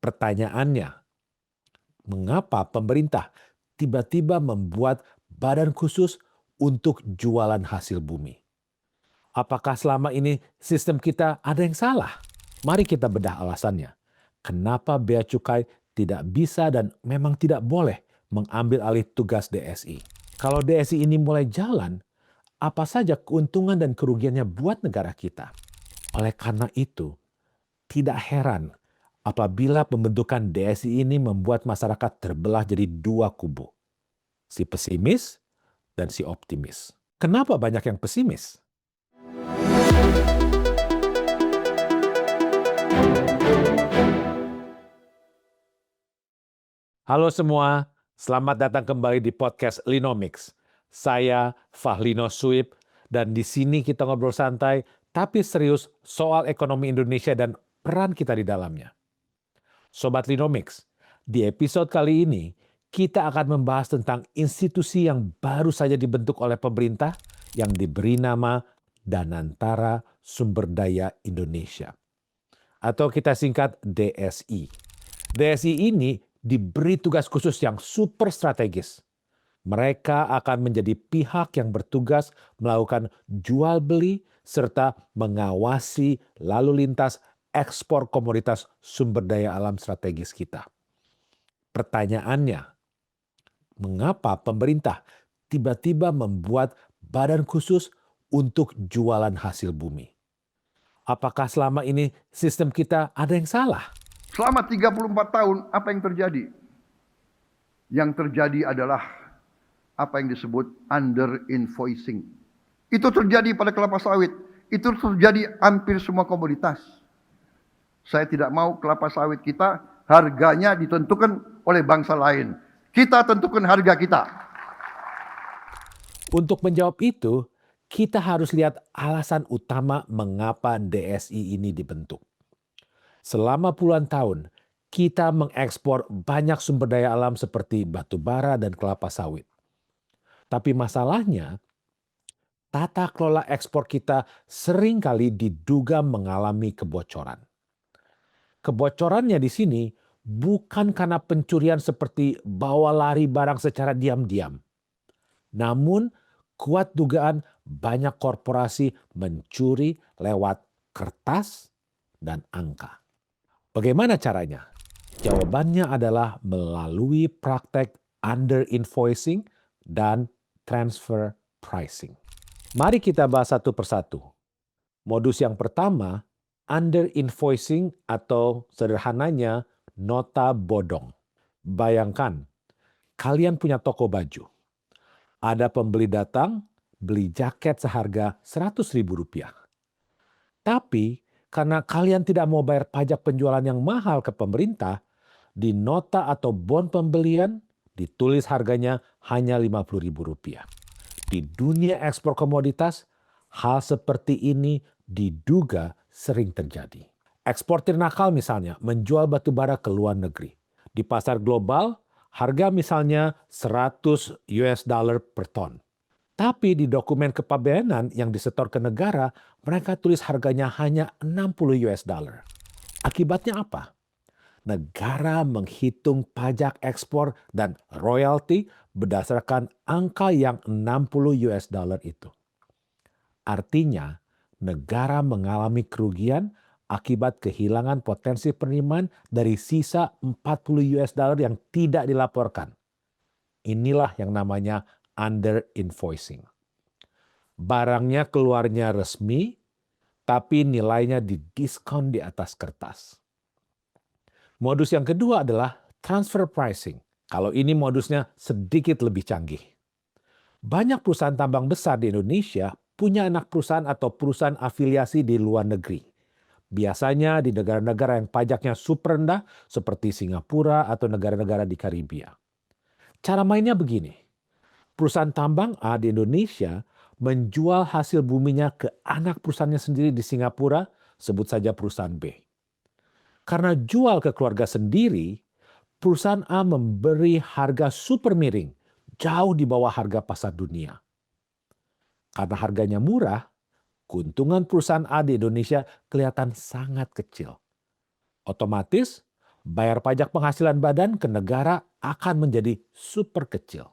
Pertanyaannya, mengapa pemerintah tiba-tiba membuat badan khusus untuk jualan hasil bumi? Apakah selama ini sistem kita ada yang salah? Mari kita bedah alasannya. Kenapa Bea Cukai tidak bisa dan memang tidak boleh mengambil alih tugas DSI? Kalau DSI ini mulai jalan, apa saja keuntungan dan kerugiannya buat negara kita? Oleh karena itu, tidak heran apabila pembentukan DSI ini membuat masyarakat terbelah jadi dua kubu. Si pesimis dan si optimis. Kenapa banyak yang pesimis? Halo semua, selamat datang kembali di podcast Linomics. Saya Fahlino Suib dan di sini kita ngobrol santai tapi serius soal ekonomi Indonesia dan peran kita di dalamnya. Sobat Linomics, di episode kali ini kita akan membahas tentang institusi yang baru saja dibentuk oleh pemerintah yang diberi nama Danantara Sumber Daya Indonesia. Atau kita singkat DSI. DSI ini diberi tugas khusus yang super strategis. Mereka akan menjadi pihak yang bertugas melakukan jual beli serta mengawasi lalu lintas ekspor komoditas sumber daya alam strategis kita. Pertanyaannya, mengapa pemerintah tiba-tiba membuat badan khusus untuk jualan hasil bumi? Apakah selama ini sistem kita ada yang salah? Selama 34 tahun, apa yang terjadi? Yang terjadi adalah apa yang disebut under invoicing. Itu terjadi pada kelapa sawit. Itu terjadi hampir semua komoditas. Saya tidak mau kelapa sawit kita harganya ditentukan oleh bangsa lain. Kita tentukan harga kita. Untuk menjawab itu, kita harus lihat alasan utama mengapa DSI ini dibentuk. Selama puluhan tahun, kita mengekspor banyak sumber daya alam seperti batu bara dan kelapa sawit. Tapi masalahnya, tata kelola ekspor kita seringkali diduga mengalami kebocoran. Kebocorannya di sini bukan karena pencurian seperti bawa lari barang secara diam-diam. Namun, kuat dugaan banyak korporasi mencuri lewat kertas dan angka. Bagaimana caranya? Jawabannya adalah melalui praktek under invoicing dan transfer pricing. Mari kita bahas satu persatu. Modus yang pertama, under invoicing atau sederhananya nota bodong. Bayangkan, kalian punya toko baju. Ada pembeli datang, beli jaket seharga Rp100.000. Tapi karena kalian tidak mau bayar pajak penjualan yang mahal ke pemerintah, di nota atau bon pembelian ditulis harganya hanya Rp50.000. Di dunia ekspor komoditas, hal seperti ini diduga sering terjadi. Eksportir nakal misalnya menjual batu bara ke luar negeri. Di pasar global, harga misalnya $100 per ton. Tapi di dokumen kepabeanan yang disetor ke negara, mereka tulis harganya hanya $60. Akibatnya apa? Negara menghitung pajak ekspor dan royalti berdasarkan angka yang $60 itu. Artinya, negara mengalami kerugian akibat kehilangan potensi penerimaan dari sisa $40 yang tidak dilaporkan. Inilah yang namanya under invoicing. Barangnya keluarnya resmi, tapi nilainya didiskon di atas kertas. Modus yang kedua adalah transfer pricing. Kalau ini modusnya sedikit lebih canggih. Banyak perusahaan tambang besar di Indonesia punya anak perusahaan atau perusahaan afiliasi di luar negeri. Biasanya di negara-negara yang pajaknya super rendah seperti Singapura atau negara-negara di Karibia. Cara mainnya begini. Perusahaan tambang A di Indonesia menjual hasil buminya ke anak perusahaannya sendiri di Singapura, sebut saja perusahaan B. Karena jual ke keluarga sendiri, perusahaan A memberi harga super miring, jauh di bawah harga pasar dunia. Karena harganya murah, keuntungan perusahaan A di Indonesia kelihatan sangat kecil. Otomatis, bayar pajak penghasilan badan ke negara akan menjadi super kecil.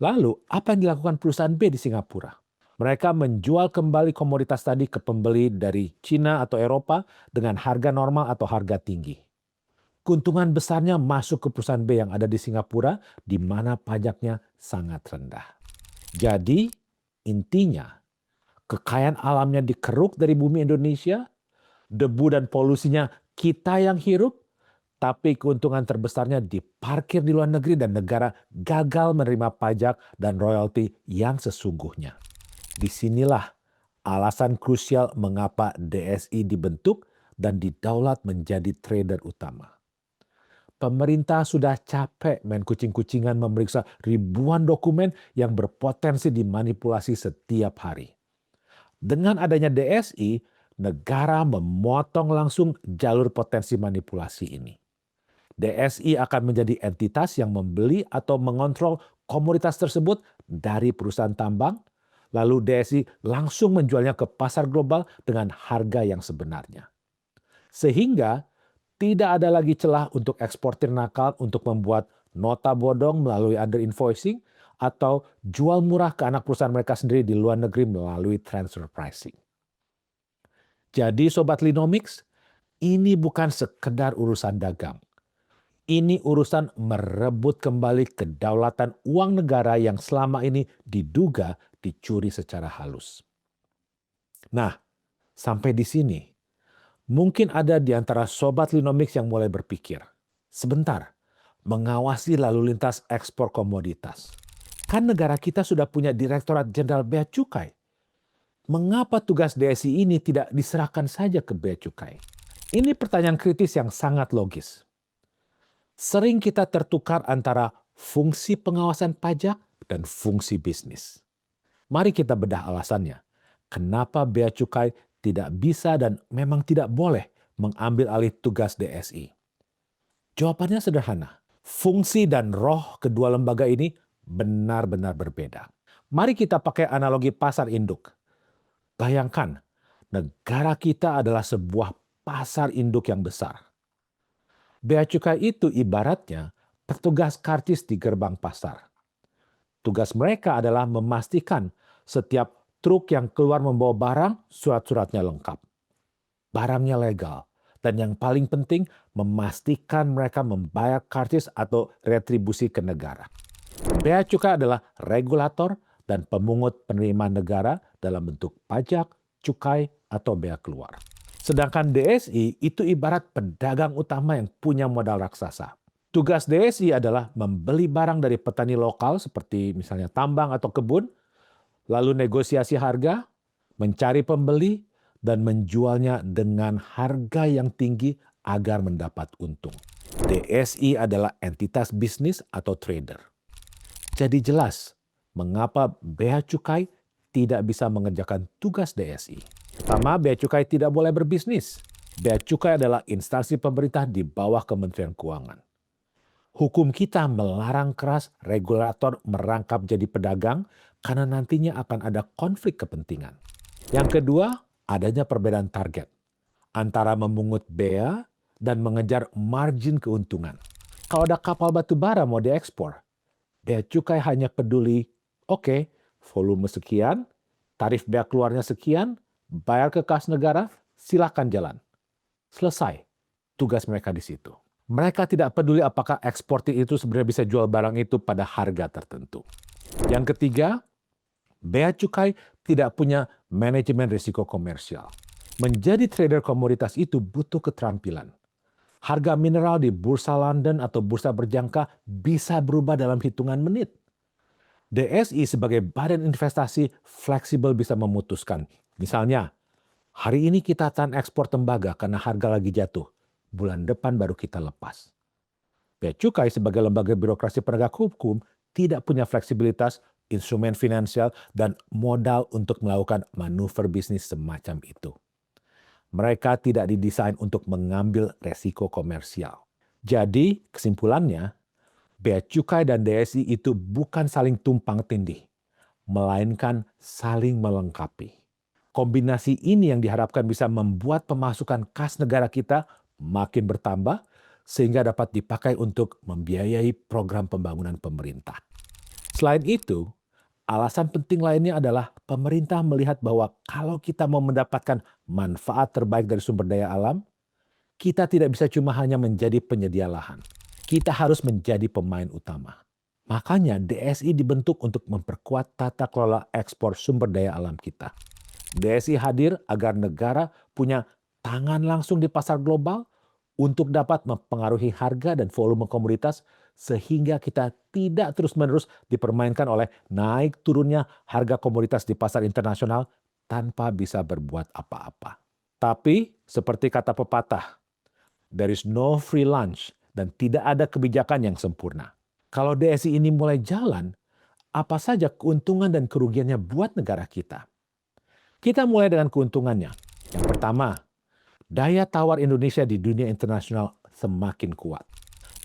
Lalu, apa yang dilakukan perusahaan B di Singapura? Mereka menjual kembali komoditas tadi ke pembeli dari Cina atau Eropa dengan harga normal atau harga tinggi. Keuntungan besarnya masuk ke perusahaan B yang ada di Singapura, di mana pajaknya sangat rendah. Jadi, intinya, kekayaan alamnya dikeruk dari bumi Indonesia, debu dan polusinya kita yang hirup, tapi keuntungan terbesarnya diparkir di luar negeri dan negara gagal menerima pajak dan royalti yang sesungguhnya. Disinilah alasan krusial mengapa DSI dibentuk dan didaulat menjadi trader utama. Pemerintah sudah capek main kucing-kucingan memeriksa ribuan dokumen yang berpotensi dimanipulasi setiap hari. Dengan adanya DSI, negara memotong langsung jalur potensi manipulasi ini. DSI akan menjadi entitas yang membeli atau mengontrol komoditas tersebut dari perusahaan tambang, lalu DSI langsung menjualnya ke pasar global dengan harga yang sebenarnya. Sehingga tidak ada lagi celah untuk eksportir nakal untuk membuat nota bodong melalui under invoicing atau jual murah ke anak perusahaan mereka sendiri di luar negeri melalui transfer pricing. Jadi Sobat Linomics, ini bukan sekedar urusan dagang. Ini urusan merebut kembali kedaulatan uang negara yang selama ini diduga dicuri secara halus. Nah, sampai di sini, mungkin ada di antara Sobat Linomics yang mulai berpikir, sebentar, mengawasi lalu lintas ekspor komoditas. Kan negara kita sudah punya Direktorat Jenderal Bea Cukai. Mengapa tugas DSI ini tidak diserahkan saja ke Bea Cukai? Ini pertanyaan kritis yang sangat logis. Sering kita tertukar antara fungsi pengawasan pajak dan fungsi bisnis. Mari kita bedah alasannya. Kenapa Bea Cukai tidak bisa dan memang tidak boleh mengambil alih tugas DSI? Jawabannya sederhana. Fungsi dan roh kedua lembaga ini benar-benar berbeda. Mari kita pakai analogi pasar induk. Bayangkan, negara kita adalah sebuah pasar induk yang besar. Bea Cukai itu ibaratnya petugas karcis di gerbang pasar. Tugas mereka adalah memastikan setiap truk yang keluar membawa barang, surat-suratnya lengkap. Barangnya legal. Dan yang paling penting, memastikan mereka membayar karcis atau retribusi ke negara. Bea Cukai adalah regulator dan pemungut penerimaan negara dalam bentuk pajak, cukai, atau bea keluar. Sedangkan DSI itu ibarat pedagang utama yang punya modal raksasa. Tugas DSI adalah membeli barang dari petani lokal seperti misalnya tambang atau kebun, lalu negosiasi harga, mencari pembeli, dan menjualnya dengan harga yang tinggi agar mendapat untung. DSI adalah entitas bisnis atau trader. Jadi jelas mengapa Bea Cukai tidak bisa mengerjakan tugas DSI. Pertama, Bea Cukai tidak boleh berbisnis. Bea Cukai adalah instansi pemerintah di bawah Kementerian Keuangan. Hukum kita melarang keras regulator merangkap jadi pedagang karena nantinya akan ada konflik kepentingan. Yang kedua, adanya perbedaan target antara memungut bea dan mengejar margin keuntungan. Kalau ada kapal batu bara mau diekspor, Bea Cukai hanya peduli, oke, volume sekian, tarif bea keluarnya sekian, bayar ke kas negara, silakan jalan. Selesai. Tugas mereka di situ. Mereka tidak peduli apakah eksportir itu sebenarnya bisa jual barang itu pada harga tertentu. Yang ketiga, Bea Cukai tidak punya manajemen risiko komersial. Menjadi trader komoditas itu butuh keterampilan. Harga mineral di bursa London atau bursa berjangka bisa berubah dalam hitungan menit. DSI sebagai badan investasi fleksibel bisa memutuskan. Misalnya, hari ini kita tahan ekspor tembaga karena harga lagi jatuh. Bulan depan baru kita lepas. Bea Cukai sebagai lembaga birokrasi penegak hukum tidak punya fleksibilitas, instrumen finansial, dan modal untuk melakukan manuver bisnis semacam itu. Mereka tidak didesain untuk mengambil resiko komersial. Jadi, kesimpulannya, Bea Cukai dan DSI itu bukan saling tumpang tindih, melainkan saling melengkapi. Kombinasi ini yang diharapkan bisa membuat pemasukan kas negara kita makin bertambah, sehingga dapat dipakai untuk membiayai program pembangunan pemerintah. Selain itu, alasan penting lainnya adalah pemerintah melihat bahwa kalau kita mau mendapatkan manfaat terbaik dari sumber daya alam, kita tidak bisa cuma hanya menjadi penyedia lahan. Kita harus menjadi pemain utama. Makanya DSI dibentuk untuk memperkuat tata kelola ekspor sumber daya alam kita. DSI hadir agar negara punya tangan langsung di pasar global untuk dapat mempengaruhi harga dan volume komoditas sehingga kita tidak terus-menerus dipermainkan oleh naik turunnya harga komoditas di pasar internasional tanpa bisa berbuat apa-apa. Tapi seperti kata pepatah, there is no free lunch dan tidak ada kebijakan yang sempurna. Kalau DSI ini mulai jalan, apa saja keuntungan dan kerugiannya buat negara kita? Kita mulai dengan keuntungannya. Yang pertama, daya tawar Indonesia di dunia internasional semakin kuat.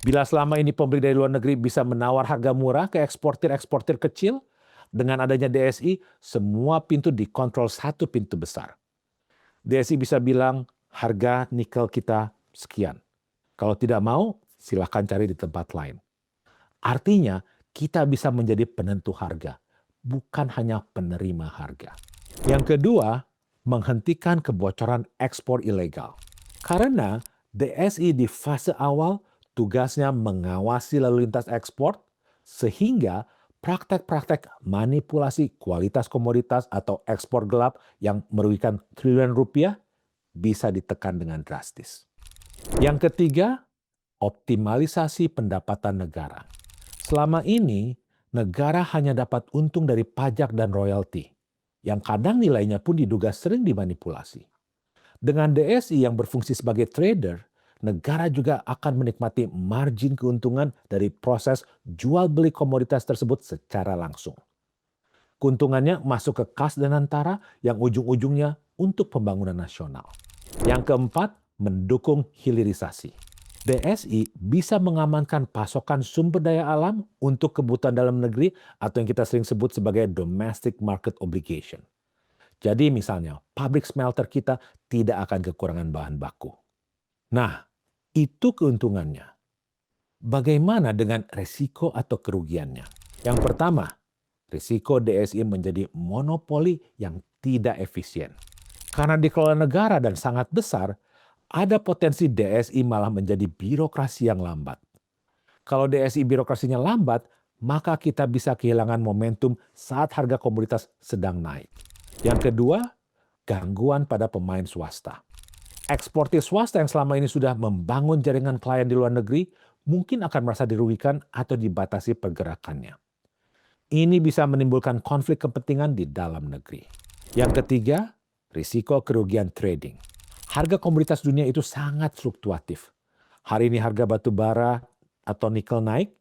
Bila selama ini pembeli dari luar negeri bisa menawar harga murah ke eksportir-eksportir kecil, dengan adanya DSI, semua pintu dikontrol satu pintu besar. DSI bisa bilang harga nikel kita sekian. Kalau tidak mau, silakan cari di tempat lain. Artinya, kita bisa menjadi penentu harga, bukan hanya penerima harga. Yang kedua, menghentikan kebocoran ekspor ilegal. Karena DSI di fase awal tugasnya mengawasi lalu lintas ekspor, sehingga praktek-praktek manipulasi kualitas komoditas atau ekspor gelap yang merugikan triliunan rupiah bisa ditekan dengan drastis. Yang ketiga, optimalisasi pendapatan negara. Selama ini, negara hanya dapat untung dari pajak dan royalti, yang kadang nilainya pun diduga sering dimanipulasi. Dengan DSI yang berfungsi sebagai trader, negara juga akan menikmati margin keuntungan dari proses jual beli komoditas tersebut secara langsung. Keuntungannya masuk ke kas dan antara yang ujung-ujungnya untuk pembangunan nasional. Yang keempat, mendukung hilirisasi. DSI bisa mengamankan pasokan sumber daya alam untuk kebutuhan dalam negeri atau yang kita sering sebut sebagai domestic market obligation. Jadi misalnya, pabrik smelter kita tidak akan kekurangan bahan baku. Nah, itu keuntungannya. Bagaimana dengan risiko atau kerugiannya? Yang pertama, risiko DSI menjadi monopoli yang tidak efisien. Karena dikelola negara dan sangat besar, ada potensi DSI malah menjadi birokrasi yang lambat. Kalau DSI birokrasinya lambat, maka kita bisa kehilangan momentum saat harga komoditas sedang naik. Yang kedua, gangguan pada pemain swasta. Eksportir swasta yang selama ini sudah membangun jaringan klien di luar negeri mungkin akan merasa dirugikan atau dibatasi pergerakannya. Ini bisa menimbulkan konflik kepentingan di dalam negeri. Yang ketiga, risiko kerugian trading. Harga komoditas dunia itu sangat fluktuatif. Hari ini harga batu bara atau nikel naik,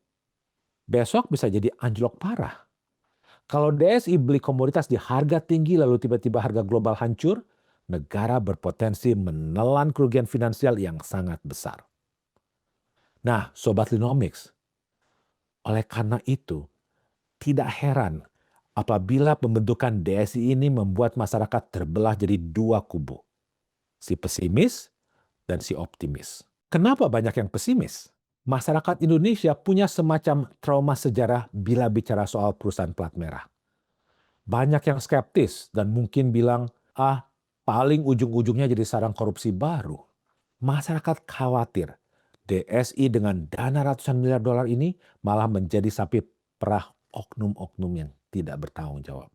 besok bisa jadi anjlok parah. Kalau DSI beli komoditas di harga tinggi lalu tiba-tiba harga global hancur, negara berpotensi menelan kerugian finansial yang sangat besar. Nah, Sobat Linomics, oleh karena itu, tidak heran apabila pembentukan DSI ini membuat masyarakat terbelah jadi dua kubu. Si pesimis dan si optimis. Kenapa banyak yang pesimis? Masyarakat Indonesia punya semacam trauma sejarah bila bicara soal perusahaan plat merah. Banyak yang skeptis dan mungkin bilang, paling ujung-ujungnya jadi sarang korupsi baru. Masyarakat khawatir DSI dengan dana ratusan miliar dolar ini malah menjadi sapi perah oknum-oknum yang tidak bertanggung jawab.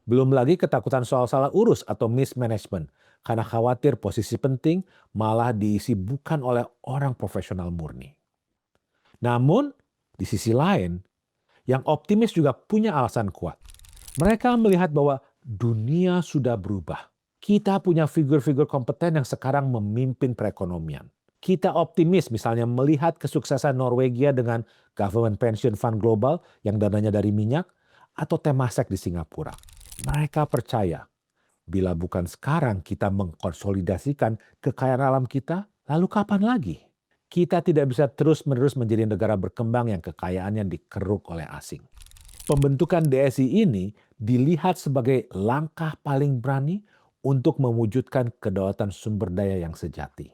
Belum lagi ketakutan soal salah urus atau mismanagement karena khawatir posisi penting malah diisi bukan oleh orang profesional murni. Namun, di sisi lain, yang optimis juga punya alasan kuat. Mereka melihat bahwa dunia sudah berubah. Kita punya figur-figur kompeten yang sekarang memimpin perekonomian. Kita optimis misalnya melihat kesuksesan Norwegia dengan Government Pension Fund Global yang dananya dari minyak atau Temasek di Singapura. Mereka percaya, bila bukan sekarang kita mengkonsolidasikan kekayaan alam kita, lalu kapan lagi? Kita tidak bisa terus-menerus menjadi negara berkembang yang kekayaannya dikeruk oleh asing. Pembentukan DSI ini dilihat sebagai langkah paling berani untuk mewujudkan kedaulatan sumber daya yang sejati.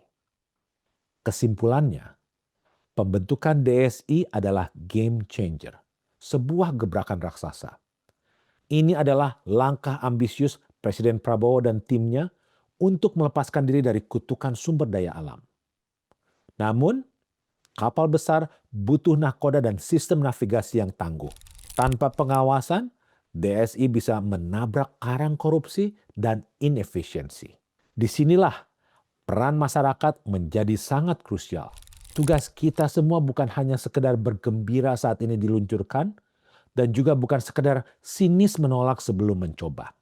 Kesimpulannya, pembentukan DSI adalah game changer, sebuah gebrakan raksasa. Ini adalah langkah ambisius Presiden Prabowo dan timnya untuk melepaskan diri dari kutukan sumber daya alam. Namun, kapal besar butuh nahkoda dan sistem navigasi yang tangguh. Tanpa pengawasan, DSI bisa menabrak karang korupsi dan inefisiensi. Disinilah peran masyarakat menjadi sangat krusial. Tugas kita semua bukan hanya sekedar bergembira saat ini diluncurkan, dan juga bukan sekedar sinis menolak sebelum mencoba.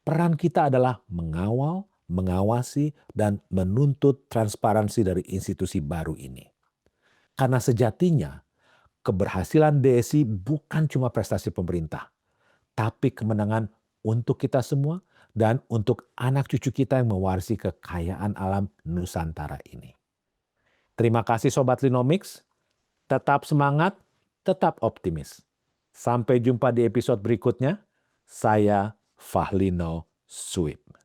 Peran kita adalah mengawal, mengawasi, dan menuntut transparansi dari institusi baru ini. Karena sejatinya, keberhasilan DSI bukan cuma prestasi pemerintah, tapi kemenangan untuk kita semua dan untuk anak cucu kita yang mewarisi kekayaan alam Nusantara ini. Terima kasih Sobat Linomics, tetap semangat, tetap optimis. Sampai jumpa di episode berikutnya. Saya Fahlino Suib.